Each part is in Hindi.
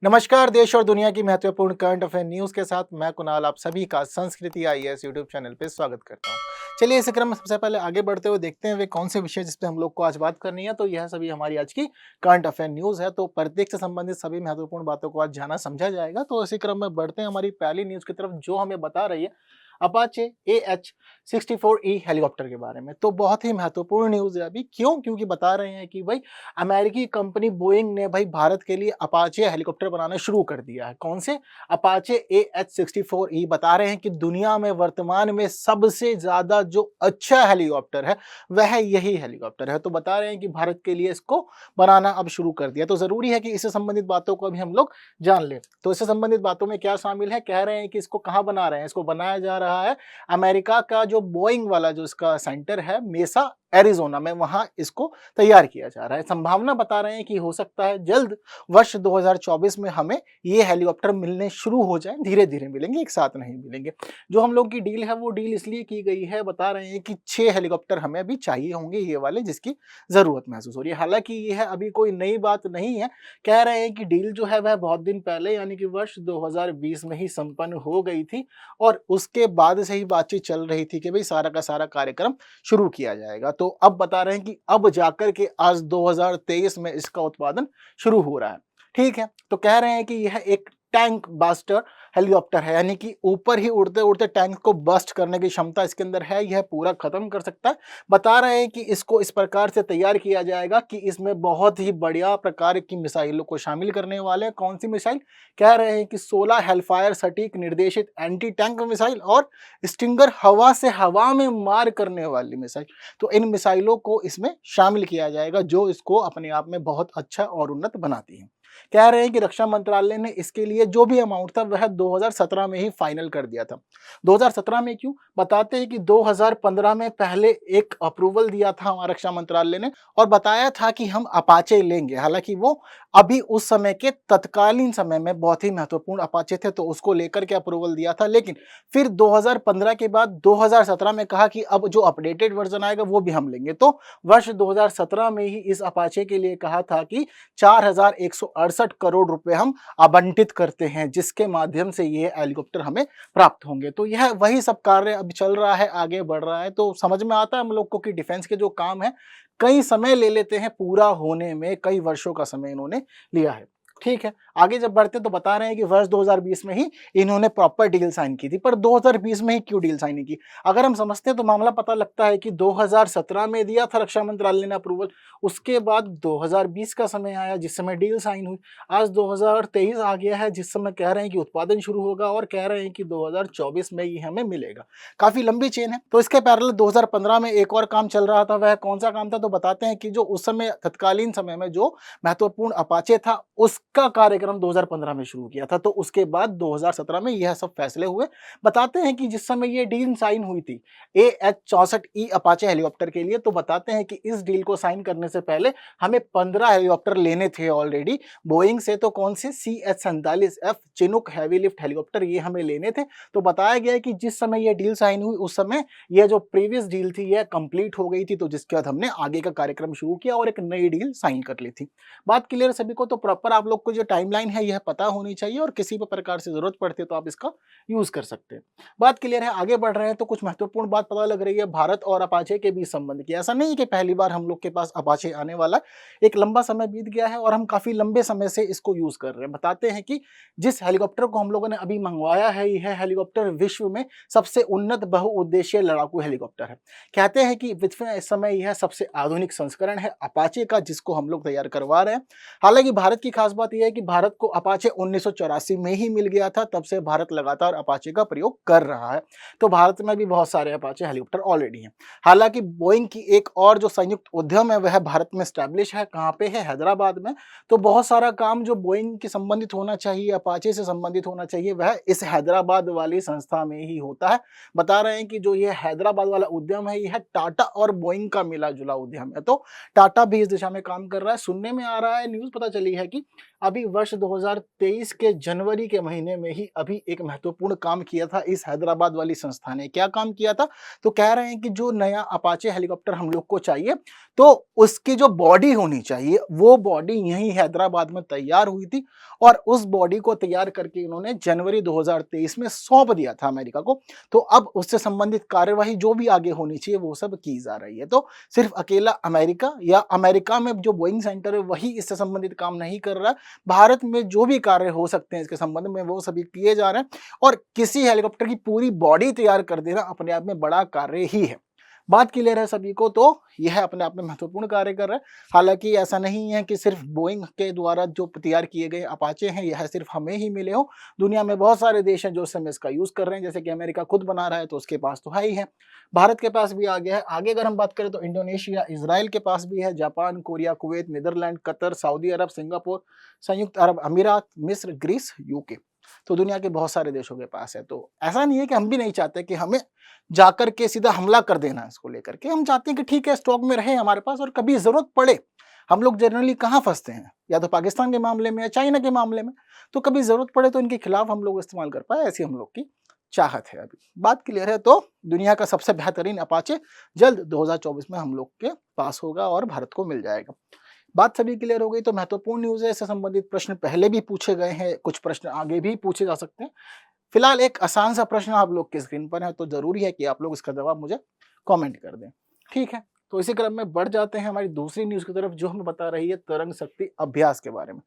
नमस्कार। देश और दुनिया की महत्वपूर्ण करंट अफेयर न्यूज के साथ मैं कुणाल आप सभी का संस्कृति आईएएस यूट्यूब चैनल पे स्वागत करता हूं। चलिए इस क्रम में सबसे पहले आगे बढ़ते हुए देखते हैं वे कौन से विषय जिस पे हम लोग को आज बात करनी है। तो यह सभी हमारी आज की करंट अफेयर न्यूज है। तो प्रत्येक से संबंधित सभी महत्वपूर्ण बातों को आज जाना समझा जाएगा। तो इसी क्रम में बढ़ते हैं हमारी पहली न्यूज की तरफ जो हमें बता रही है अपाचे AH-64E हेलीकॉप्टर के बारे में। तो बहुत ही महत्वपूर्ण न्यूज़ है अभी। क्यों? क्योंकि बता रहे हैं कि भाई अमेरिकी कंपनी बोइंग ने भाई भारत के लिए अपाचे हेलीकॉप्टर बनाना शुरू कर दिया है। कौन से? Apache AH-64E। बता रहे हैं कि दुनिया में वर्तमान में सबसे ज़्यादा जो अच्छा हेलीकॉप्टर है वह यही हेलीकॉप्टर है। तो बता रहे हैं कि भारत के लिए इसको बनाना अब शुरू कर दिया। तो ज़रूरी है कि इससे संबंधित बातों को अभी हम लोग जान लें। तो इससे संबंधित बातों में क्या शामिल है? कह रहे हैं कि इसको कहाँ बना रहे हैं? इसको बनाया जा रहा है अमेरिका का जो बोइंग वाला जो इसका सेंटर है मेसा एरिज़ोना में, वहां इसको तैयार किया जा रहा है। संभावना बता रहे हैं कि हो सकता है जल्द वर्ष 2024 में हमें ये हेलीकॉप्टर मिलने शुरू हो जाए। धीरे धीरे मिलेंगे, एक साथ नहीं मिलेंगे। जो हम लोग की डील है वो डील इसलिए की गई है, बता रहे हैं कि 6 हेलीकॉप्टर हमें अभी चाहिए होंगे ये वाले जिसकी जरूरत महसूस हो रही है। हालांकि यह अभी कोई नई बात नहीं है। कह रहे हैं कि डील जो है वह बहुत दिन पहले यानी कि वर्ष 2020 में ही संपन्न हो गई थी और उसके बाद से ही बातचीत चल रही थी कि भाई सारा का सारा कार्यक्रम शुरू किया जाएगा। तो अब बता रहे हैं कि अब जाकर के आज 2023 में इसका उत्पादन शुरू हो रहा है। ठीक है, तो कह रहे हैं कि यह एक टैंक बास्टर हेलीकॉप्टर है, यानी कि ऊपर ही उड़ते उड़ते टैंक को बस्ट करने की क्षमता इसके अंदर है। यह पूरा खत्म कर सकता है। बता रहे हैं कि इसको इस प्रकार से तैयार किया जाएगा कि इसमें बहुत ही बढ़िया प्रकार की मिसाइलों को शामिल करने वाले हैं। कौन सी मिसाइल? कह रहे हैं कि 16 हेलफायर सटीक निर्देशित एंटी टैंक मिसाइल और स्टिंगर हवा से हवा में मार करने वाली मिसाइल। तो इन मिसाइलों को इसमें शामिल किया जाएगा जो इसको अपने आप में बहुत अच्छा और उन्नत बनाती है। कह रहे हैं कि रक्षा मंत्रालय ने इसके लिए जो भी अमाउंट था वह 2017 में ही फाइनल कर दिया था। 2017 में क्यों? बताते हैं कि 2015 में पहले एक अप्रूवल दिया था हमारा रक्षा मंत्रालय ने और बताया था कि हम अपाचे लेंगे। हालांकि वो अभी उस समय के तत्कालीन समय में बहुत ही महत्वपूर्ण अपाचे थे तो उसको लेकर के अप्रूवल दिया था। लेकिन फिर 2015 के बाद 2017 में कहा कि अब जो अपडेटेड वर्जन आएगा वो भी हम लेंगे। तो वर्ष 2017 में ही इस अपाचे के लिए कहा था कि 4168 करोड़ रुपए हम आवंटित करते हैं जिसके माध्यम से ये हेलीकॉप्टर हमें प्राप्त होंगे। तो यह वही सब कार्य अब चल रहा है, आगे बढ़ रहा है। तो समझ में आता है हम लोग को कि डिफेंस के जो काम है कई समय ले लेते हैं पूरा होने में, कई वर्षों का समय इन्होंने लिया है। ठीक है, आगे जब बढ़ते तो बता रहे हैं कि वर्ष 2020 में ही इन्होंने प्रॉपर डील साइन की थी। पर 2020 में ही क्यों डील साइन की? अगर हम समझते हैं तो मामला पता लगता है कि 2017 में दिया था रक्षा मंत्रालय ने अप्रूवल, उसके बाद 2020 का समय आया जिस समय डील साइन हुई। आज 2023 आ गया है जिस समय कह रहे हैं कि उत्पादन शुरू होगा और कह रहे हैं कि 2024 में ये हमें मिलेगा। काफी लंबी चेन है। तो इसके पैरेलल 2015 में एक और काम चल रहा था। वह कौन सा काम था? तो बताते हैं कि जो उस समय तत्कालीन समय में जो महत्वपूर्ण अपाचे था उसका कार्यक्रम 2015 में शुरू किया था। तो उसके बाद 2017 में यह सब फैसले हुए। बताते हैं कि जिस समय ये डील साइन हुई थी AH-64E अपाचे हेलीकॉप्टर के लिए, तो बताते हैं कि इस डील को साइन करने से पहले हमें 15 हेलीकॉप्टर लेने थे ऑलरेडी बोइंग से। तो कौन से? CH-47F Chinook heavy lift helicopter ये हमें लेने थे। तो बताया गया कि जिस समय यह डील साइन हुई उस समय यह जो प्रीवियस डील थी यह कंप्लीट हो गई थी। तो जिसके बाद हमने आगे का कार्यक्रम शुरू किया और एक नई डील साइन कर ली थी। बात क्लियर सभी को? तो प्रॉपर आप लोग को जो टाइमलाइन है यह पता होनी चाहिए और किसी भी प्रकार से जरूरत पड़ती है तो आप इसका यूज कर सकते हैं। बात क्लियर है? आगे बढ़ रहे हैं तो कुछ महत्वपूर्ण बात पता लग रही है भारत और अपाचे के बीच संबंध की। ऐसा नहीं कि पहली बार हम लोग के पास अपाचे आने वाला, एक लंबा समय बीत गया है और हम काफी लंबे समय से इसको यूज कर रहे हैं। बताते हैं कि जिस हेलीकॉप्टर को हम लोगों ने अभी मंगवाया है यह हेलीकॉप्टर विश्व में सबसे उन्नत बहुउद्देशीय लड़ाकू हेलीकॉप्टर है। कहते हैं कि विश्व में इस समय यह सबसे आधुनिक संस्करण है अपाचे का जिसको हम लोग तैयार करवा रहे हैं। हालांकि भारत की खास बात यह है कि भारत को अपाचे 1984 में ही मिल गया था, तब से भारत लगातार अपाचे का प्रयोग कर रहा है। तो भारत में भी बहुत सारे अपाचे हेलीकॉप्टर ऑलरेडी हैं। हालांकि बोइंग की एक और जो संयुक्त उद्यम है वह भारत में स्टैब्लिश है। कहाँ पे है? हैदराबाद में। तो बहुत सारा काम जो बोइंग के संबंधित होना चाहिए, अपाचे से संबंधित होना चाहिए, वह इस हैदराबाद वाली संस्था में ही होता है। बता रहे हैं कि जो ये हैदराबाद वाला उद्यम है यह टाटा और बोइंग का मिला जुला उद्यम है। तो टाटा भी इस दिशा में काम कर रहा है। सुनने में आ रहा है, न्यूज पता चली है कि अभी वर्ष 2023 के जनवरी के महीने में ही अभी एक महत्वपूर्ण काम किया था इस हैदराबाद वाली संस्था ने। क्या काम किया था? तो कह रहे हैं कि जो नया अपाचे हेलीकॉप्टर हम लोग को चाहिए, तो उसकी जो बॉडी होनी चाहिए, वो बॉडी यहीं हैदराबाद में तैयार हुई थी और उस बॉडी को तैयार करके इन्होंने जनवरी 2023 में सौंप दिया था अमेरिका को। तो अब उससे संबंधित कार्यवाही जो भी आगे होनी चाहिए वो सब की जा रही है। तो सिर्फ अकेला अमेरिका या अमेरिका में जो बोइंग सेंटर है वही इससे संबंधित काम नहीं कर रहा है। भारत में जो भी कार्य हो सकते हैं इसके संबंध में वो सभी किए जा रहे हैं और किसी हेलीकॉप्टर की पूरी बॉडी तैयार कर देना अपने आप में बड़ा कार्य ही है। बात क्लियर है सभी को? तो यह अपने आप में महत्वपूर्ण कार्य कर रहा है। हालांकि ऐसा नहीं है कि सिर्फ बोइंग के द्वारा जो तैयार किए गए अपाचे हैं यह सिर्फ हमें ही मिले हो। दुनिया में बहुत सारे देश हैं जो इस समय इसका यूज कर रहे हैं, जैसे कि अमेरिका खुद बना रहा है तो उसके पास तो है ही है, भारत के पास भी आ गया है। आगे अगर हम बात करें तो इंडोनेशिया, इजराइल के पास भी है, Japan, Korea, Kuwait, Netherlands, Qatar, Saudi Arab, Singapore, संयुक्त अरब अमीरात, मिस्र, ग्रीस, यूके। तो दुनिया के बहुत सारे देशों के पास है। तो ऐसा नहीं है कि हम भी नहीं चाहते कि हमें जाकर के सीधा हमला कर देना है इसको लेकर के। हम चाहते हैं कि ठीक है स्टॉक में रहे हमारे पास और कभी जरूरत पड़े। हम लोग जनरली कहाँ फंसते हैं? या तो पाकिस्तान के मामले में या चाइना के मामले में। तो कभी जरूरत पड़े तो इनके खिलाफ हम लोग इस्तेमाल कर पाए, ऐसी हम लोग की चाहत है। अभी बात क्लियर है? तो दुनिया का सबसे बेहतरीन अपाचे जल्द 2024 में हम लोग के पास होगा और भारत को मिल जाएगा। बात सभी क्लियर हो गई? तो महत्वपूर्ण न्यूज है, इससे संबंधित प्रश्न पहले भी पूछे गए हैं, कुछ प्रश्न आगे भी पूछे जा सकते हैं। फिलहाल एक आसान सा प्रश्न आप लोग के स्क्रीन पर है, तो जरूरी है कि आप लोग इसका जवाब मुझे कमेंट कर दें। ठीक है, तो इसी क्रम में बढ़ जाते हैं हमारी दूसरी न्यूज की तरफ, जो हमें बता रही है तरंग शक्ति अभ्यास के बारे में।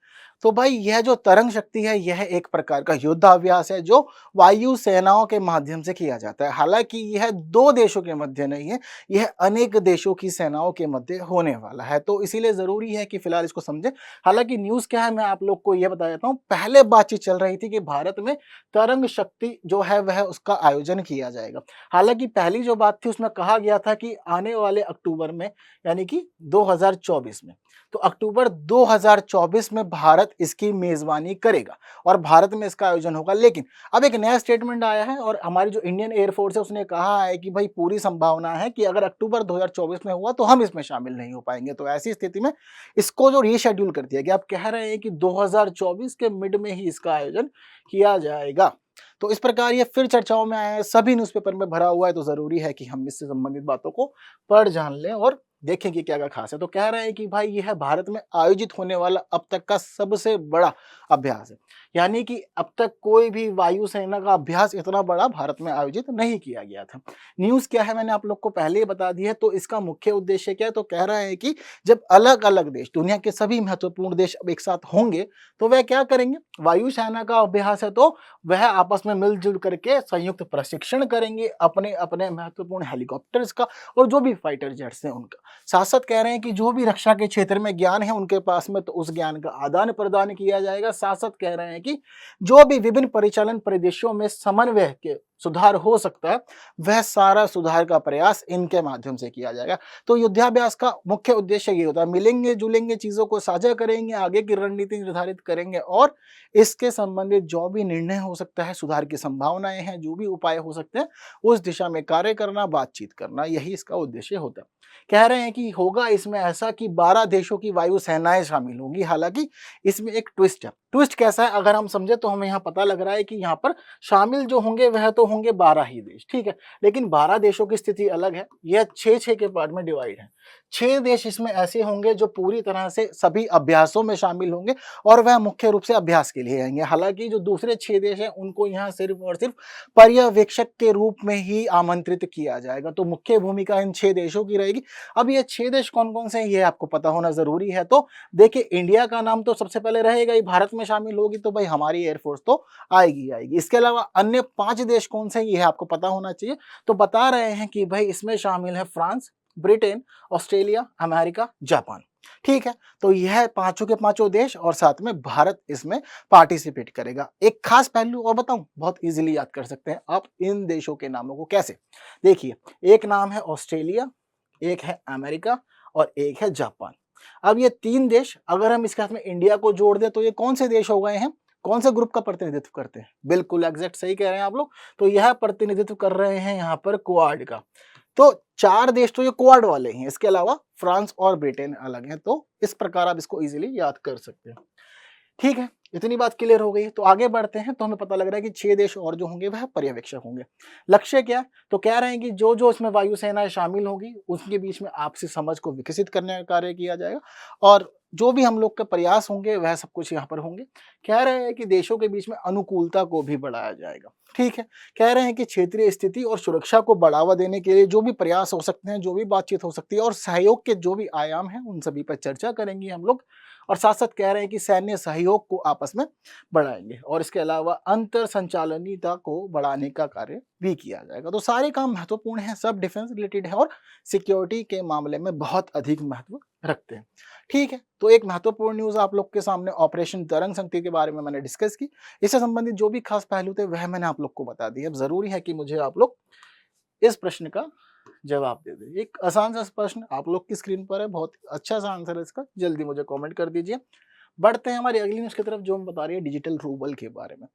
तो भाई यह जो तरंग शक्ति है यह एक प्रकार का युद्धाभ्यास है जो वायु सेनाओं के माध्यम से किया जाता है। हालांकि यह दो देशों के मध्य नहीं है, यह अनेक देशों की सेनाओं के मध्य होने वाला है। तो इसीलिए जरूरी है कि फिलहाल इसको समझें। हालांकि न्यूज क्या है मैं आप लोग को यह बता देता हूँ। पहले बातचीत चल रही थी कि भारत में तरंग शक्ति जो है वह उसका आयोजन किया जाएगा। हालांकि पहली जो बात थी उसमें कहा गया था कि आने वाले अक्टूबर में, यानी कि 2024 में, तो अक्टूबर 2024 में भारत इसकी मेजबानी करेगा और भारत में इसका आयोजन होगा। लेकिन अब एक नया स्टेटमेंट आया है और हमारी जो इंडियन एयरफोर्स है उसने कहा है कि भाई पूरी संभावना है कि अगर अक्टूबर 2024 में हुआ तो हम इसमें शामिल नहीं हो पाएंगे। तो ऐसी स्थिति में इसको जो रीशेड्यूल कर दिया गया, आप कह रहे हैं कि 2024 के मिड में ही इसका आयोजन किया जाएगा। तो इस प्रकार ये फिर चर्चाओं में आया है, सभी न्यूज़पेपर में भरा हुआ है। तो जरूरी है कि हम इससे संबंधित बातों को पढ़ जान लें और देखें कि क्या क्या खास है। तो कह रहे हैं कि भाई यह भारत में आयोजित होने वाला अब तक का सबसे बड़ा अभ्यास है, यानी कि अब तक कोई भी वायुसेना का अभ्यास इतना बड़ा भारत में आयोजित नहीं किया गया था। न्यूज क्या है मैंने आप लोग को पहले ही बता दी है। तो इसका मुख्य उद्देश्य क्या है? तो कह रहे हैं कि जब अलग अलग देश, दुनिया के सभी महत्वपूर्ण देश अब एक साथ होंगे तो वह क्या करेंगे? वायुसेना का अभ्यास है तो वह आपस में मिलजुल करके संयुक्त प्रशिक्षण करेंगे अपने अपने महत्वपूर्ण हेलीकॉप्टर्स का और जो भी फाइटर जेट्स हैं उनका। साथ साथ कह रहे हैं कि जो भी रक्षा के क्षेत्र में ज्ञान है उनके पास में, तो उस ज्ञान का आदान प्रदान किया जाएगा। साथ साथ कह रहे हैं कि जो भी विभिन्न परिचालन परिदृश्यों में समन्वय के सुधार हो सकता है वह सारा सुधार का प्रयास इनके माध्यम से किया जाएगा। तो युद्धाभ्यास का मुख्य उद्देश्य ये होता है, मिलेंगे जुलेंगे, चीजों को साझा करेंगे, आगे की रणनीति निर्धारित करेंगे और इसके संबंधित जो भी निर्णय हो सकता है, सुधार की संभावनाएं हैं, जो भी उपाय हो सकते हैं उस दिशा में कार्य करना, बातचीत करना, यही इसका उद्देश्य होता है। कह रहे हैं कि होगा इसमें ऐसा कि 12 देशों की वायु सेनाएं शामिल होंगी। हालांकि इसमें एक ट्विस्ट है। ट्विस्ट कैसा है अगर हम समझे तो हमें यहाँ पता लग रहा है कि यहाँ पर शामिल जो होंगे वह तो होंगे 12 ही देश, ठीक है, लेकिन 12 देशों की स्थिति अलग है। यह 6-6 के पार्ट में डिवाइड है। 6 देश इसमें ऐसे होंगे जो पूरी तरह से सभी अभ्यासों में शामिल होंगे और वह मुख्य रूप से अभ्यास के लिए आएंगे। हालांकि जो दूसरे 6 देश हैं उनको यहाँ सिर्फ और सिर्फ पर्यवेक्षक के रूप में ही आमंत्रित किया जाएगा। तो मुख्य भूमिका इन 6 देशों की रहेगी। अब ये 6 देश कौन कौन से हैं ये आपको पता होना जरूरी है। तो देखिए, इंडिया का नाम तो सबसे पहले रहेगा ही, भारत में शामिल होगी तो भाई हमारी एयरफोर्स तो आएगी आएगी। इसके अलावा अन्य 5 देश कौन से हैं ये आपको पता होना चाहिए। तो बता रहे हैं कि भाई इसमें शामिल है France, Britain, Australia, America, Japan. ठीक है, तो यह पांचों के पांचों देश और साथ में भारत इसमें पार्टिसिपेट करेगा। एक खास पहलू और बताऊं, बहुत इजीली याद कर सकते हैं आप इन देशों के नामों को। कैसे? देखिए, एक नाम है ऑस्ट्रेलिया, एक है अमेरिका और एक है जापान। अब ये 3 देश अगर हम इसके साथ में इंडिया को जोड़ दें तो ये कौन से देश हो गए हैं? कौन से ग्रुप का प्रतिनिधित्व करते हैं? बिल्कुल एग्जैक्ट सही कह रहे हैं आप लोग। तो यह प्रतिनिधित्व कर रहे हैं यहाँ पर क्वाड का। तो 4 देश तो ये क्वाड वाले हैं, इसके अलावा फ्रांस और ब्रिटेन अलग हैं। तो इस प्रकार आप इसको इजीली याद कर सकते हैं। ठीक है, इतनी बात क्लियर हो गई। तो आगे बढ़ते हैं, तो हमें पता लग रहा है कि 6 देश और जो होंगे वह पर्यवेक्षक होंगे। लक्ष्य क्या है? तो कह रहे हैं कि जो-जो इसमें वायुसेनाएँ शामिल होंगी, उनके बीच में आपसी समझ को विकसित करने का कार्य किया जाएगा और जो भी हम लोग के प्रयास होंगे वह सब कुछ यहाँ पर होंगे। कह रहे हैं कि देशों के बीच में अनुकूलता को भी बढ़ाया जाएगा, ठीक है? कह रहे हैं कि क्षेत्रीय स्थिति और सुरक्षा को बढ़ावा देने के लिए जो भी प्रयास हो सकते हैं, जो भी बातचीत हो सकती है और सहयोग के जो भी आयाम हैं, उन सभी पर चर्चा करेंगे हम लोग और साथ-साथ कह रहे हैं कि सैन्य सहयोग को आपस में बढ़ाएँगे और इसके अलावा अंतर संचालनीयता को बढ़ाने का कार्य भी किया जाएगा। तो सारे काम महत्वपूर्ण हैं, सब डिफेंस रिलेटेड है और सिक्योरिटी के मामले में बहुत अधिक महत्व रखते हैं। ठीक है, तो एक महत्वपूर्ण न्यूज़ आप लोग के सामने ऑपरेशन तरंग शक्ति के बारे में मैंने डिस्कस की। इससे संबंधित जो भी खास पहलू थे वह मैंने आप लोग को बता दिए। अब ज़रूरी है कि मुझे आप लोग इस प्रश्न का जवाब दे दें। एक आसान सा प्रश्न आप लोग की स्क्रीन पर है, बहुत अच्छा सा आंसर है इसका, जल्दी मुझे कमेंट कर दीजिए। बढ़ते हैं हमारी अगली न्यूज़ की तरफ जो हम बता रही है डिजिटल रूबल के बारे में।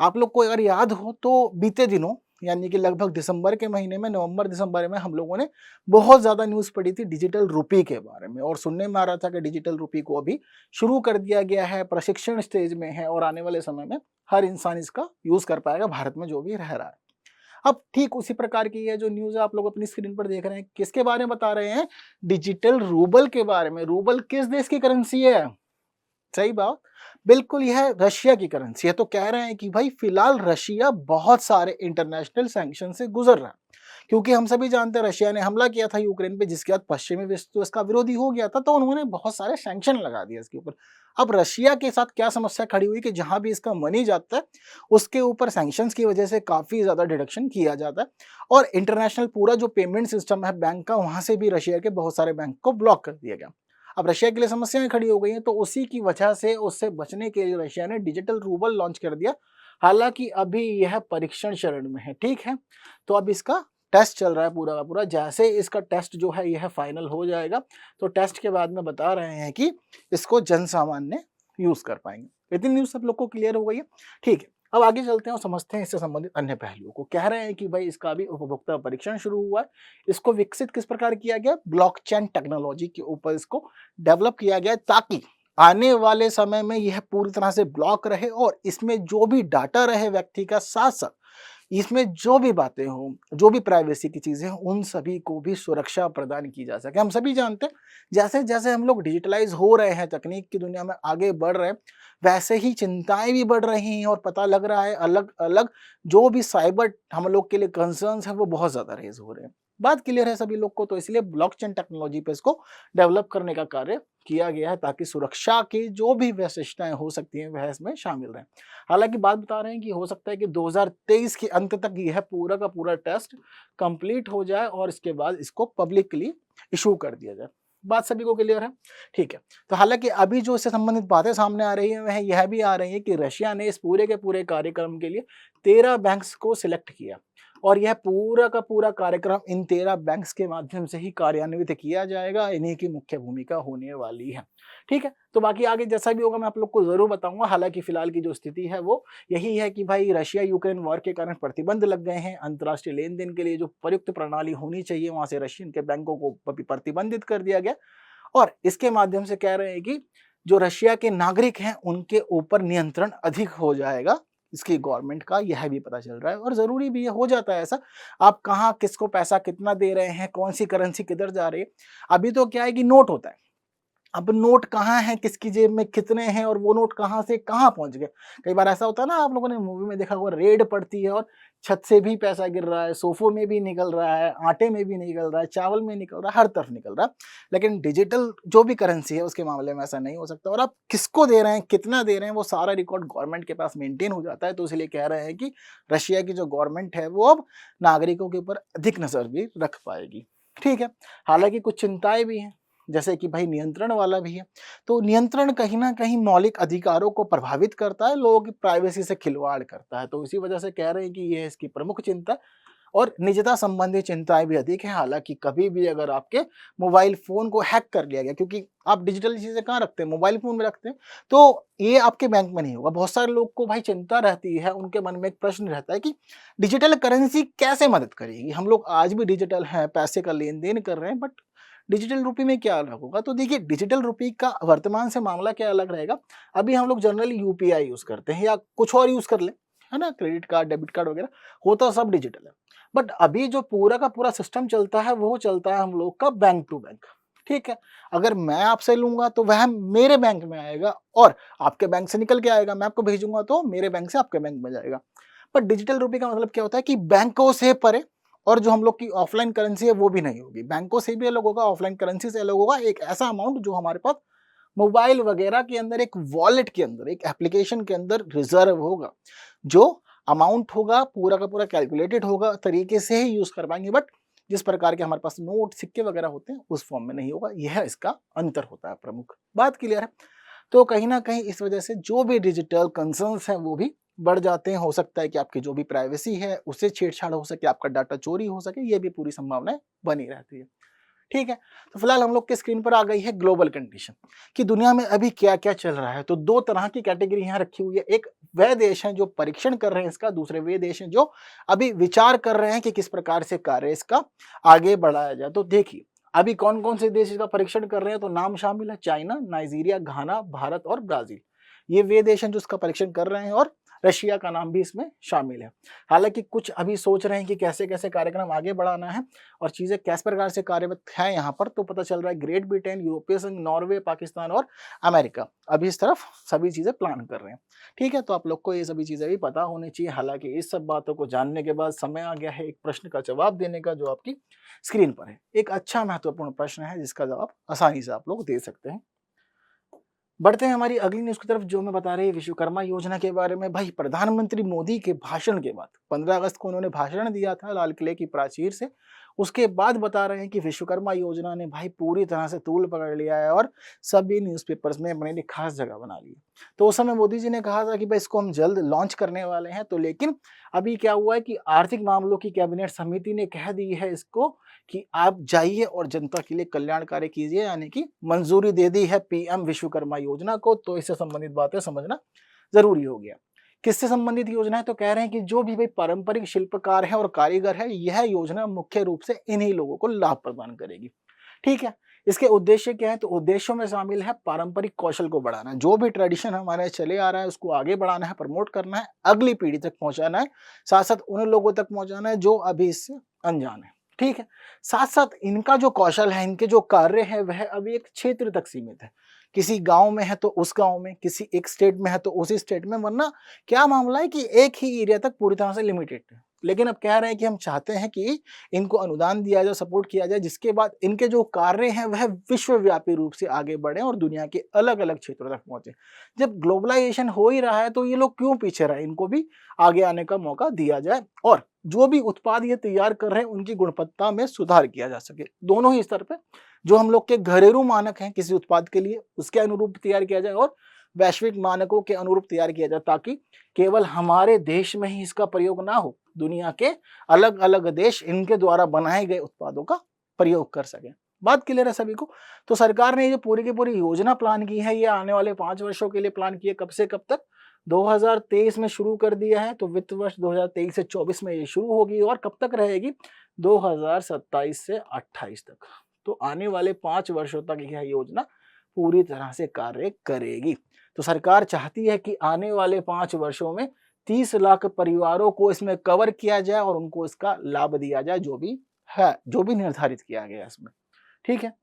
आप लोग को अगर याद हो तो बीते दिनों यानी कि लगभग दिसंबर के महीने में नवंबर-दिसंबर में हम लोगों ने बहुत ज़्यादा न्यूज़ पढ़ी थी डिजिटल रुपी के बारे में और सुनने में आ रहा था कि डिजिटल रुपी को अभी शुरू कर दिया गया है, प्रशिक्षण स्टेज में है और आने वाले समय में हर इंसान इसका यूज़ कर पाएगा भारत में जो भी रह रहा है। अब ठीक उसी प्रकार की ये जो न्यूज़ आप लोग अपनी स्क्रीन पर देख रहे हैं, किसके बारे में बता रहे हैं? डिजिटल रूबल के बारे में। रूबल किस देश की करेंसी है? सही बात, बिल्कुल यह रशिया की करेंसी है। तो कह रहे हैं कि भाई फिलहाल रशिया बहुत सारे इंटरनेशनल सैंक्शन से गुजर रहा है। क्योंकि हम सभी जानते हैं रशिया ने हमला किया था यूक्रेन पे जिसके बाद पश्चिमी विश्व तो इसका विरोधी हो गया था, तो उन्होंने बहुत सारे सैंक्शन लगा दिए इसके ऊपर। अब रशिया के साथ क्या समस्या खड़ी हुई कि जहां भी इसका मनी जाता है उसके ऊपर सैंक्शंस की वजह से काफी ज्यादा डिडक्शन किया जाता है और इंटरनेशनल पूरा जो पेमेंट सिस्टम है बैंक का वहां से भी रशिया के बहुत सारे बैंक को ब्लॉक कर दिया गया। अब रशिया के लिए समस्याएं खड़ी हो गई हैं, तो उसी की वजह से उससे बचने के लिए रशिया ने डिजिटल रूबल लॉन्च कर दिया। हालांकि अभी यह परीक्षण चरण में है, ठीक है? तो अब इसका टेस्ट चल रहा है पूरा का पूरा। जैसे इसका टेस्ट जो है यह फाइनल हो जाएगा, तो टेस्ट के बाद में बता रहे हैं कि इसको जन सामान्य यूज कर पाएंगे। इतनी न्यूज सब लोग को क्लियर हो गई है, ठीक है? अब आगे चलते हैं और समझते हैं इससे संबंधित अन्य पहलुओं को। कह रहे हैं कि भाई इसका भी उपभोक्ता परीक्षण शुरू हुआ है। इसको विकसित किस प्रकार किया गया? ब्लॉकचेन टेक्नोलॉजी के ऊपर इसको डेवलप किया गया है ताकि आने वाले समय में यह पूरी तरह से ब्लॉक रहे और इसमें जो भी डाटा रहे व्यक्ति का, साथ साथ इसमें जो भी बातें हों, जो भी प्राइवेसी की चीजें हों, उन सभी को भी सुरक्षा प्रदान की जा सके। हम सभी जानते हैं जैसे जैसे हम लोग डिजिटलाइज हो रहे हैं, तकनीक की दुनिया में आगे बढ़ रहे हैं, वैसे ही चिंताएं भी बढ़ रही हैं और पता लग रहा है अलग अलग जो भी साइबर हम लोग के लिए कंसर्न्स हैं वो बहुत ज्यादा रेज हो रहे हैं। बात क्लियर है सभी लोग को, तो इसलिए ब्लॉकचेन टेक्नोलॉजी पे इसको डेवलप करने का कार्य किया गया है ताकि सुरक्षा की जो भी विशिष्टताएं हो सकती हैं वह इसमें शामिल रहें। हालांकि बात बता रहे हैं कि हो सकता है कि 2023 के अंत तक यह पूरा का पूरा टेस्ट कंप्लीट हो जाए और इसके बाद इसको पब्लिकली इशू कर दिया जाए। बात सभी को क्लियर है, ठीक है? तो हालांकि अभी जो इससे संबंधित बातें सामने आ रही हैं वह यह भी आ रही है कि रशिया ने इस पूरे के पूरे कार्यक्रम के लिए 13 बैंक्स को सिलेक्ट किया और यह पूरा का पूरा कार्यक्रम इन 13 बैंक्स के माध्यम से ही कार्यान्वित किया जाएगा। इन्हीं की मुख्य भूमिका होने वाली है, ठीक है? तो बाकी आगे जैसा भी होगा मैं आप लोग को जरूर बताऊंगा। हालांकि फिलहाल की जो स्थिति है वो यही है कि भाई रशिया यूक्रेन वॉर के कारण प्रतिबंध लग गए हैं। अंतर्राष्ट्रीय लेन देन के लिए जो प्रयुक्त प्रणाली होनी चाहिए वहां से रशियन के बैंकों को प्रतिबंधित कर दिया गया और इसके माध्यम से कह रहे हैं कि जो रशिया के नागरिक हैं उनके ऊपर नियंत्रण अधिक हो जाएगा इसकी गवर्नमेंट का, यह भी पता चल रहा है और जरूरी भी हो जाता है ऐसा। आप कहाँ किसको पैसा कितना दे रहे हैं, कौन सी करेंसी किधर जा रही है। अभी तो क्या है कि नोट होता है, अब नोट कहाँ है, किसकी जेब में कितने हैं और वो नोट कहाँ से कहाँ पहुंच गए। कई बार ऐसा होता है ना, आप लोगों ने मूवी में देखा होगा, रेड पड़ती है और छत से भी पैसा गिर रहा है, सोफों में भी निकल रहा है, आटे में भी निकल रहा है, चावल में निकल रहा है, हर तरफ निकल रहा है। लेकिन डिजिटल जो भी करेंसी है उसके मामले में ऐसा नहीं हो सकता और आप किसको दे रहे हैं, कितना दे रहे हैं, वो सारा रिकॉर्ड गवर्नमेंट के पास मेंटेन हो जाता है। तो इसलिए कह रहे हैं कि रशिया की जो गवर्नमेंट है वो अब नागरिकों के ऊपर अधिक नजर भी रख पाएगी, ठीक है? हालांकि कुछ चिंताएं भी हैं जैसे कि भाई नियंत्रण वाला भी है। तो नियंत्रण कहीं ना कहीं मौलिक अधिकारों को प्रभावित करता है, लोगों की प्राइवेसी से खिलवाड़ करता है। तो इसी वजह से कह रहे हैं कि यह इसकी प्रमुख चिंता और निजता संबंधी चिंताएं भी अधिक हैं। हालांकि कभी भी अगर आपके मोबाइल फोन को हैक कर लिया गया, क्योंकि आप डिजिटल चीजें कहाँ रखते हैं, मोबाइल फोन में रखते हैं, तो ये आपके बैंक में नहीं होगा। बहुत सारे लोग को भाई चिंता रहती है, उनके मन में एक प्रश्न रहता है कि डिजिटल करेंसी कैसे मदद करेगी। हम लोग आज भी डिजिटल हैं, पैसे का लेन देन कर रहे हैं, बट डिजिटल रुपये में क्या अलग होगा? तो देखिए डिजिटल रुपये का वर्तमान से मामला क्या अलग रहेगा। अभी हम लोग जनरली यूपीआई यूज़ करते हैं या कुछ और यूज़ कर लें, है ना? क्रेडिट कार्ड, डेबिट कार्ड वगैरह, होता सब डिजिटल है। बट अभी जो पूरा का पूरा सिस्टम चलता है वो चलता है हम लोग का बैंक टू बैंक, ठीक है? अगर मैं आपसे लूँगा तो वह मेरे बैंक में आएगा और आपके बैंक से निकल के आएगा, मैं आपको भेजूँगा तो मेरे बैंक से आपके बैंक में जाएगा। पर डिजिटल रुपये का मतलब क्या होता है कि बैंकों से परे और जो हम लोग की ऑफलाइन करेंसी है वो भी नहीं होगी। बैंकों से भी अलग होगा, ऑफलाइन करेंसी से अलग होगा। एक ऐसा अमाउंट जो हमारे पास मोबाइल वगैरह के अंदर, एक वॉलेट के अंदर, एक एप्लीकेशन के अंदर रिजर्व होगा। जो अमाउंट होगा पूरा का पूरा कैलकुलेटेड होगा, तरीके से ही यूज़ कर पाएँगे, बट जिस प्रकार के हमारे पास नोट, सिक्के वगैरह होते हैं उस फॉर्म में नहीं होगा। यह इसका अंतर होता है प्रमुख। बात क्लियर है? तो कहीं न कहीं इस वजह से जो भी डिजिटल कंसर्न्स हैं वो भी बढ़ जाते हैं। हो सकता है कि आपकी जो भी प्राइवेसी है उससे छेड़छाड़ हो सके, आपका डाटा चोरी हो सके, ये भी पूरी संभावनाएँ बनी रहती है। ठीक है? तो फिलहाल हम लोग के स्क्रीन पर आ गई है ग्लोबल कंडीशन कि दुनिया में अभी क्या-क्या चल रहा है। तो 2 तरह की कैटेगरी यहाँ रखी हुई है। एक वह देश हैं जो परीक्षण कर रहे हैं इसका, दूसरे वे देश हैं जो अभी विचार कर रहे हैं कि किस प्रकार से कार्य इसका आगे बढ़ाया जाए। तो देखिए, अभी कौन-कौन से देश इसका परीक्षण कर रहे हैं, तो नाम शामिल है चाइना, नाइजीरिया, घाना, भारत और ब्राज़ील। ये वे देश हैं जो इसका परीक्षण कर रहे हैं और रशिया का नाम भी इसमें शामिल है। हालाँकि कुछ अभी सोच रहे हैं कि कैसे-कैसे कार्यक्रम आगे बढ़ाना है और चीज़ें किस प्रकार से कार्यरत हैं यहाँ पर, तो पता चल रहा है ग्रेट ब्रिटेन, यूरोपीय संघ, नॉर्वे, पाकिस्तान और अमेरिका अभी इस तरफ सभी चीज़ें प्लान कर रहे हैं। ठीक है? तो आप लोग को ये सभी चीज़ें भी पता होनी चाहिए। हालाँकि इस सब बातों को जानने के बाद समय आ गया है एक प्रश्न का जवाब देने का, जो आपकी स्क्रीन पर है। एक अच्छा महत्वपूर्ण प्रश्न है जिसका जवाब आसानी से आप लोग दे सकते हैं। बढ़ते हैं हमारी अगली न्यूज़ की तरफ, जो हमें बता रही है विश्वकर्मा योजना के बारे में। भाई प्रधानमंत्री मोदी के भाषण के बाद 15 अगस्त को उन्होंने भाषण दिया था लाल किले की प्राचीर से। उसके बाद बता रहे हैं कि विश्वकर्मा योजना ने भाई पूरी तरह से तूल पकड़ लिया है और सभी न्यूज़पेपर्स में अपने लिए खास जगह बना ली है। तो उस समय मोदी जी ने कहा था कि भाई इसको हम जल्द लॉन्च करने वाले हैं। तो लेकिन अभी क्या हुआ है कि आर्थिक मामलों की कैबिनेट समिति ने कह दी है इसको कि आप जाइए और जनता के लिए कल्याण कार्य कीजिए, यानी कि मंजूरी दे दी है पीएम विश्वकर्मा योजना को। तो इससे संबंधित बातें समझना जरूरी हो गया। किससे संबंधित योजना है? तो कह रहे हैं कि जो भी भाई पारंपरिक शिल्पकार है और कारीगर है, यह योजना मुख्य रूप से इन्हीं लोगों को लाभ प्रदान करेगी। ठीक है? इसके उद्देश्य क्या है? तो उद्देश्यों में शामिल है पारंपरिक कौशल को बढ़ाना, जो भी ट्रेडिशन हमारे चले आ रहा है उसको आगे बढ़ाना है, प्रमोट करना है, अगली पीढ़ी तक पहुंचाना है, साथ साथ उन लोगों तक पहुंचाना है जो अभी इससे अनजान है। ठीक है? साथ साथ इनका जो कौशल है, इनके जो कार्य है, वह अभी एक क्षेत्र तक सीमित है। किसी गांव में है तो उस गांव में, किसी एक स्टेट में है तो उसी स्टेट में, वरना क्या मामला है कि एक ही एरिया तक पूरी तरह से लिमिटेड है। लेकिन अब कह रहे हैं कि हम चाहते हैं कि इनको अनुदान दिया जाए, सपोर्ट किया जाए, जिसके बाद इनके जो कार्य हैं वह विश्वव्यापी रूप से आगे बढ़े और दुनिया के अलग-अलग क्षेत्रों तक पहुंचे। जब ग्लोबलाइजेशन हो ही रहा है तो ये लोग क्यों पीछे रहे? इनको भी आगे आने का मौका दिया जाए और जो भी उत्पाद ये तैयार कर रहे हैं उनकी गुणवत्ता में सुधार किया जा सके। दोनों ही स्तर पे जो हम लोग के घरेलू मानक हैं किसी उत्पाद के लिए, उसके अनुरूप तैयार किया जाए और वैश्विक मानकों के अनुरूप तैयार किया जाए, ताकि केवल हमारे देश में ही इसका प्रयोग ना हो, दुनिया के अलग-अलग देश इनके द्वारा बनाए गए उत्पादों का प्रयोग कर सकें। बात क्लियर है सभी को? तो सरकार ने ये पूरी की पूरी योजना प्लान की है, ये आने वाले 5 वर्षों के लिए प्लान की है। कब से कब तक? 2023 में शुरू कर दिया है, तो वित्त वर्ष 2023 से 24 में ये शुरू होगी और कब तक रहेगी? 2027 से 28 तक। तो आने वाले 5 वर्षों तक यह योजना पूरी तरह से कार्य करेगी। तो सरकार चाहती है कि आने वाले 5 वर्षों में 30 लाख परिवारों को इसमें कवर किया जाए और उनको इसका लाभ दिया जाए, जो भी है, जो भी निर्धारित किया गया है इसमें। ठीक है?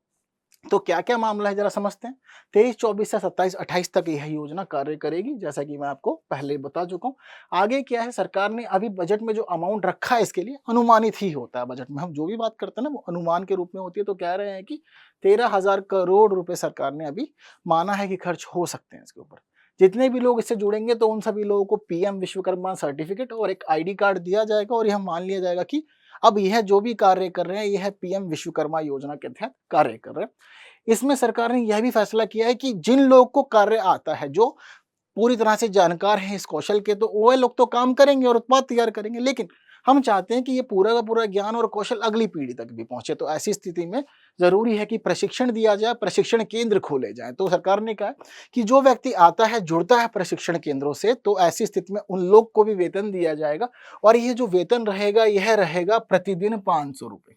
तो क्या-क्या मामला है जरा समझते हैं। 23, 24 से 27, 28 तक यह योजना कार्य करेगी, जैसा कि मैं आपको पहले बता चुका हूँ। आगे क्या है, सरकार ने अभी बजट में जो अमाउंट रखा है इसके लिए, अनुमानित ही होता है बजट में। हम जो भी बात करते हैं ना वो अनुमान के रूप में होती है। तो कह रहे हैं कि 13,000 करोड़ रुपए सरकार ने अभी माना है कि खर्च हो सकते हैं इसके ऊपर। जितने भी लोग इससे जुड़ेंगे तो उन सभी लोगों को पीएम विश्वकर्मा सर्टिफिकेट और एक आईडी कार्ड दिया जाएगा और यह मान लिया जाएगा कि अब यह जो भी कार्य कर रहे हैं यह पीएम विश्वकर्मा योजना के तहत कार्य कर रहे हैं। इसमें सरकार ने यह भी फैसला किया है कि जिन लोग को कार्य आता है, जो पूरी तरह से जानकार हैं इस कौशल के, तो वह लोग तो काम करेंगे और उत्पाद तैयार करेंगे, लेकिन हम चाहते हैं कि ये पूरा का पूरा ज्ञान और कौशल अगली पीढ़ी तक भी पहुंचे। तो ऐसी स्थिति में जरूरी है कि प्रशिक्षण दिया जाए, प्रशिक्षण केंद्र खोले जाएं। तो सरकार ने कहा कि जो व्यक्ति आता है, जुड़ता है प्रशिक्षण केंद्रों से, तो ऐसी स्थिति में उन लोग को भी वेतन दिया जाएगा और यह जो वेतन रहेगा यह रहेगा प्रतिदिन 500 रुपए।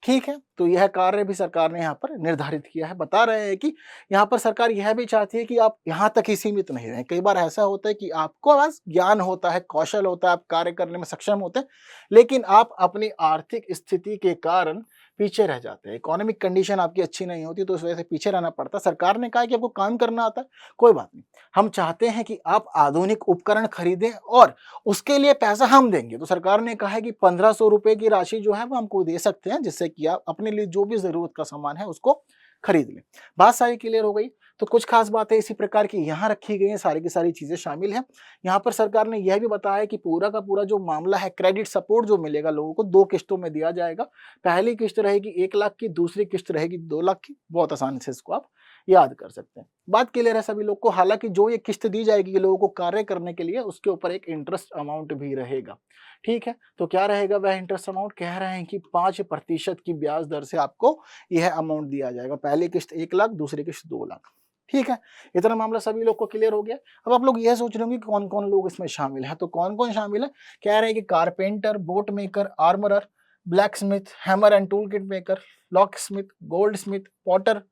ठीक है, तो यह कार्य भी सरकार ने यहाँ पर निर्धारित किया है। बता रहे हैं कि यहाँ पर सरकार यह भी चाहती है कि आप यहाँ तक ही सीमित नहीं रहें। कई बार ऐसा होता है कि आपको बस ज्ञान होता है, कौशल होता है, आप कार्य करने में सक्षम होते हैं, लेकिन आप अपनी आर्थिक स्थिति के कारण पीछे रह जाते हैं। इकोनॉमिक कंडीशन आपकी अच्छी नहीं होती, तो उस वजह से पीछे रहना पड़ता है। सरकार ने कहा है कि आपको काम करना आता है, कोई बात नहीं। हम चाहते हैं कि आप आधुनिक उपकरण खरीदें और उसके लिए पैसा हम देंगे। तो सरकार ने कहा है कि 1500 रुपए की राशि जो है वो हमको दे सकते हैं, जिससे कि आप अपने लिए जो भी जरूरत का सामान है उसको खरीद लें। बात सारी क्लियर हो गई। तो कुछ खास बातें इसी प्रकार की यहाँ रखी गई हैं, सारी की सारी चीजें शामिल हैं। यहाँ पर सरकार ने यह भी बताया कि पूरा का पूरा जो मामला है, क्रेडिट सपोर्ट जो मिलेगा लोगों को 2 किस्तों में दिया जाएगा। पहली किस्त रहेगी 1 लाख की, दूसरी किस्त रहेगी 2 लाख की। बहुत आसानी से इसको आप याद कर सकते हैं। बात क्लियर है सभी लोग को। हालांकि जो ये किस्त दी जाएगी लोगों को कार्य करने के लिए, उसके ऊपर एक इंटरेस्ट अमाउंट भी रहेगा। ठीक है, तो क्या रहेगा वह इंटरेस्ट अमाउंट? कह रहे हैं कि 5% की ब्याज दर से आपको यह अमाउंट दिया जाएगा। पहली किस्त 1 लाख, दूसरी किस्त 2 लाख। ठीक है, इतना मामला सभी लोग को क्लियर हो गया। अब आप लोग यह सोच रहे होंगे कि कौन कौन लोग इसमें शामिल है। तो कौन कौन शामिल है? कह रहे हैं कि carpenter, boat maker, armourer, blacksmith, hammer and tool kit maker, locksmith, goldsmith, potter.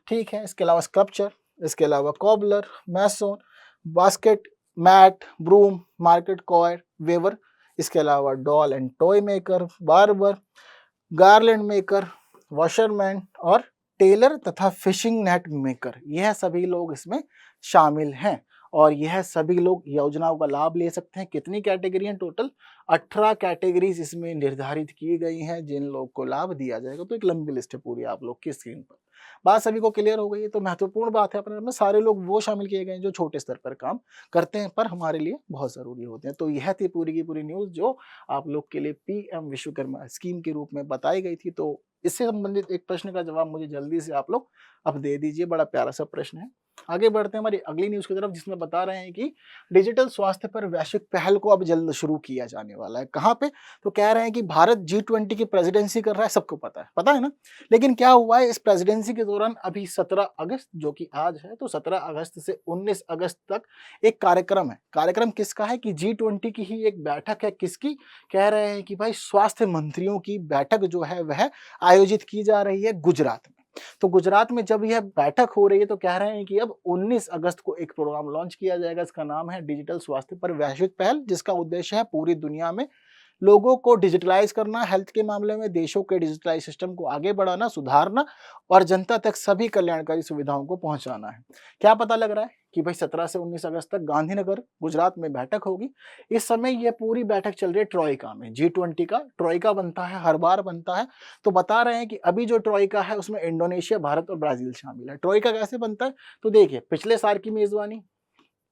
ठीक है, इसके अलावा स्कल्पचर, इसके अलावा cobbler, mason, basket, mat, broom, market coir, weaver, इसके अलावा doll and toy maker, barber, garland maker, washerman और टेलर तथा फिशिंग नेट मेकर। यह सभी लोग इसमें शामिल हैं और यह सभी लोग योजनाओं का लाभ ले सकते हैं। कितनी कैटेगरी हैं? टोटल 18 कैटेगरीज इसमें निर्धारित की गई हैं जिन लोग को लाभ दिया जाएगा। तो एक लंबी लिस्ट है पूरी आप लोग की स्क्रीन पर। बात सभी को क्लियर हो गई है। तो महत्वपूर्ण बात है अपने में सारे लोग वो शामिल किए गए हैं जो छोटे स्तर पर काम करते हैं पर हमारे लिए बहुत जरूरी होते हैं। तो यह थी पूरी की पूरी न्यूज जो आप लोग के लिए पीएम विश्वकर्मा स्कीम के रूप में बताई गई थी। तो इससे संबंधित एक प्रश्न का जवाब मुझे जल्दी से आप लोग अब दे दीजिए। बड़ा प्यारा सा प्रश्न है। आगे बढ़ते हैं हमारी अगली न्यूज की तरफ, जिसमें बता रहे हैं कि डिजिटल स्वास्थ्य पर वैश्विक पहल को अब जल्द शुरू किया जाने वाला है। कहाँ पे? तो कह रहे हैं कि भारत G20 की प्रेसिडेंसी कर रहा है, सबको पता है ना। लेकिन क्या हुआ है इस प्रेसिडेंसी के दौरान, अभी 17 अगस्त जो कि आज है, तो 17 अगस्त से 19 अगस्त तक एक कार्यक्रम है। कार्यक्रम किसका है? कि G20 की ही एक बैठक है। किसकी? कह रहे हैं कि भाई स्वास्थ्य मंत्रियों की बैठक जो है वह आयोजित की जा रही है गुजरात में। तो गुजरात में जब यह बैठक हो रही है तो कह रहे हैं कि अब 19 अगस्त को एक प्रोग्राम लॉन्च किया जाएगा। इसका नाम है डिजिटल स्वास्थ्य पर वैश्विक पहल, जिसका उद्देश्य है पूरी दुनिया में लोगों को डिजिटलाइज करना, हेल्थ के मामले में देशों के डिजिटलाइज सिस्टम को आगे बढ़ाना, सुधारना और जनता तक सभी कल्याणकारी सुविधाओं को पहुंचाना है। क्या पता लग रहा है कि भाई 17 से 19 अगस्त तक गांधीनगर गुजरात में बैठक होगी। इस समय यह पूरी बैठक चल रही है ट्रॉइका में। G20 का ट्रॉइका बनता है, हर बार बनता है। तो बता रहे हैं कि अभी जो ट्रॉइका है उसमें इंडोनेशिया, भारत और ब्राजील शामिल है। ट्रॉइका कैसे बनता है? तो देखिए, पिछले साल की मेजबानी,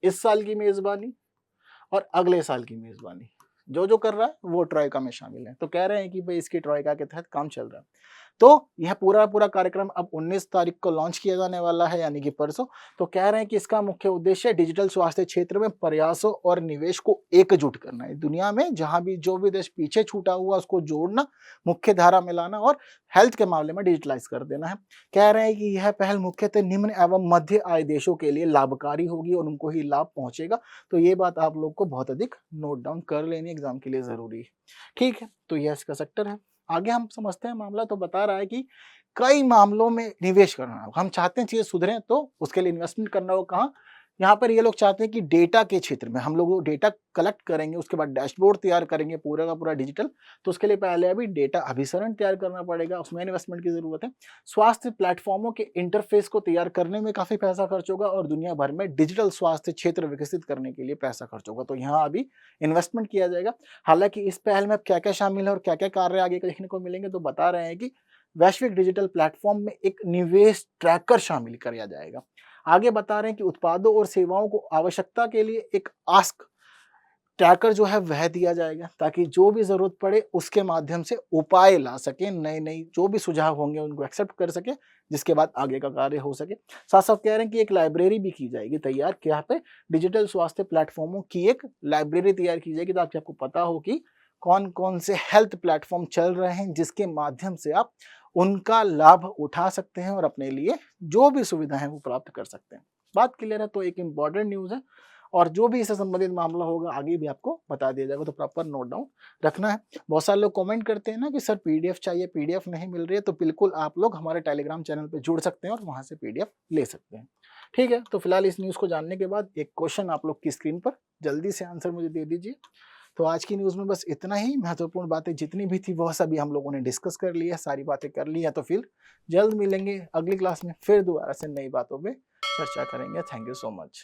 इस साल की मेजबानी और अगले साल की मेजबानी, जो जो कर रहा है वो ट्रॉइका में शामिल है। तो कह रहे हैं कि भाई इसकी ट्रॉइका के तहत काम चल रहा है। तो यह पूरा पूरा कार्यक्रम अब 19 तारीख को लॉन्च किया जाने वाला है, यानी कि परसों। तो कह रहे हैं कि इसका मुख्य उद्देश्य डिजिटल स्वास्थ्य क्षेत्र में प्रयासों और निवेश को एकजुट करना है। दुनिया में जहां भी जो भी देश पीछे छूटा हुआ उसको जोड़ना, मुख्य धारा में लाना और हेल्थ के मामले में डिजिटलाइज कर देना है। कह रहे हैं कि यह पहल मुख्यतः निम्न एवं मध्य आय देशों के लिए लाभकारी होगी और उनको ही लाभ पहुंचेगा। तो ये बात आप लोग को बहुत अधिक नोट डाउन कर लेनी एग्जाम के लिए जरूरी है। ठीक है, तो यह इसका सेक्टर है। आगे हम समझते हैं मामला। तो बता रहा है कि कई मामलों में निवेश करना होगा। हम चाहते हैं चीजें सुधरें तो उसके लिए इन्वेस्टमेंट करना होगा। कहाँ? यहाँ पर ये लोग चाहते हैं कि डेटा के क्षेत्र में हम लोग डेटा कलेक्ट करेंगे, उसके बाद डैशबोर्ड तैयार करेंगे पूरा का पूरा डिजिटल। तो उसके लिए पहले अभी डेटा अभिसरण तैयार करना पड़ेगा, उसमें इन्वेस्टमेंट की जरूरत है। स्वास्थ्य प्लेटफॉर्मों के इंटरफेस को तैयार करने में काफी पैसा खर्च होगा और दुनिया भर में डिजिटल स्वास्थ्य क्षेत्र विकसित करने के लिए पैसा खर्च होगा। तो यहाँ अभी इन्वेस्टमेंट किया जाएगा। हालांकि इस पहल में क्या क्या शामिल है और क्या क्या कार्य आगे देखने को मिलेंगे, तो बता रहे हैं कि वैश्विक डिजिटल प्लेटफॉर्म में एक निवेश ट्रैकर शामिल किया जाएगा। आगे बता रहे हैं कि उत्पादों और सेवाओं को आवश्यकता के लिए एक आस्क ट्रैकर जो है वह दिया जाएगा, ताकि जो भी जरूरत पड़े उसके माध्यम से उपाय ला सके, नए नए जो भी सुझाव होंगे उनको एक्सेप्ट कर सके, जिसके बाद आगे का कार्य हो सके। साथ साथ कह रहे हैं कि एक लाइब्रेरी भी की जाएगी तैयार। यहाँ पे डिजिटल स्वास्थ्य प्लेटफॉर्मों की एक लाइब्रेरी तैयार की जाएगी ताकि आपको पता हो कि कौन कौन से हेल्थ प्लेटफॉर्म चल रहे हैं, जिसके माध्यम से आप उनका लाभ उठा सकते हैं और अपने लिए जो भी सुविधा है वो प्राप्त कर सकते हैं। बात क्लियर है? तो एक इंपॉर्टेंट न्यूज है और जो भी इससे संबंधित मामला होगा आगे भी आपको बता दिया जाएगा, तो प्रॉपर नोट डाउन रखना है। बहुत सारे लोग कमेंट करते हैं ना कि सर पीडीएफ चाहिए, पीडीएफ नहीं मिल रही है, तो बिल्कुल आप लोग हमारे टेलीग्राम चैनल पे जुड़ सकते हैं और वहां से पीडीएफ ले सकते हैं। ठीक है, तो फिलहाल इस न्यूज़ को जानने के बाद एक क्वेश्चन आप लोग की स्क्रीन पर जल्दी से आंसर मुझे दे दीजिए। तो आज की न्यूज़ में बस इतना ही। महत्वपूर्ण बातें जितनी भी थी वह सभी हम लोगों ने डिस्कस कर लिया, सारी बातें कर ली है। तो फिर जल्द मिलेंगे अगली क्लास में, फिर दोबारा से नई बातों पे चर्चा करेंगे। Thank you so much.